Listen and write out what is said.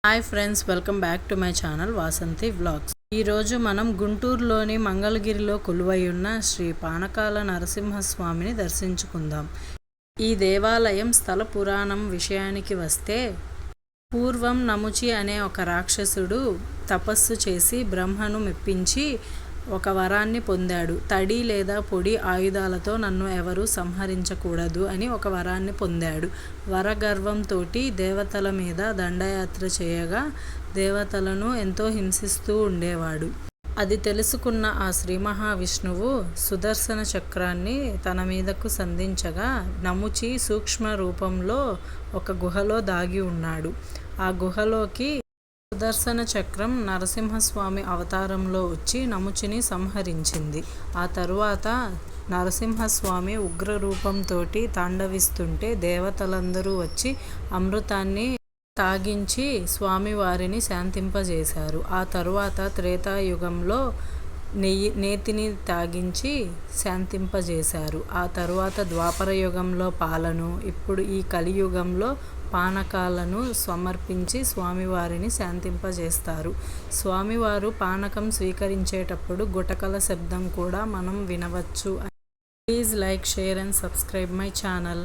Hi friends, welcome back to my channel Vasanthi vlogs. ఈరోజు మనం గుంటూరులోని మంగళగిరిలో కొలువై ఉన్న శ్రీ పానకాల నరసింహస్వామిని దర్శించుకుందాం. ఈ దేవాలయం స్థల పురాణం విషయానికి వస్తే, పూర్వం నముచి అనే ఒక రాక్షసుడు తపస్సు చేసి బ్రహ్మను మెప్పించి ఒక వరాన్ని పొందాడు. తడి లేదా పొడి ఆయుధాలతో నన్ను ఎవరూ సంహరించకూడదు అని ఒక వరాన్ని పొందాడు. వరగర్వంతోటి దేవతల మీద దండయాత్ర చేయగా దేవతలను ఎంతో హింసిస్తూ ఉండేవాడు. అది తెలుసుకున్న ఆ శ్రీ మహావిష్ణువు సుదర్శన చక్రాన్ని తన మీదకు సంధించగా నముచి సూక్ష్మ రూపంలో ఒక గుహలో దాగి ఉన్నాడు. ఆ గుహలోకి సుదర్శన చక్రం నరసింహస్వామి అవతారంలో వచ్చి నముచిని సంహరించింది. ఆ తరువాత నరసింహస్వామి ఉగ్రరూపంతోటి తాండవిస్తుంటే దేవతలందరూ వచ్చి అమృతాన్ని తాగించి స్వామివారిని శాంతింపజేశారు. ఆ తరువాత త్రేతాయుగంలో నేతిని తాగించి శాంతింపజేశారు. ఆ తరువాత ద్వాపర యుగంలో పాలను, ఇప్పుడు ఈ కలియుగంలో పానకాలను సమర్పించి స్వామివారిని శాంతింపజేస్తారు. స్వామివారు పానకం స్వీకరించేటప్పుడు గుటకల శబ్దం కూడా మనం వినవచ్చు. Please like, share and subscribe my channel.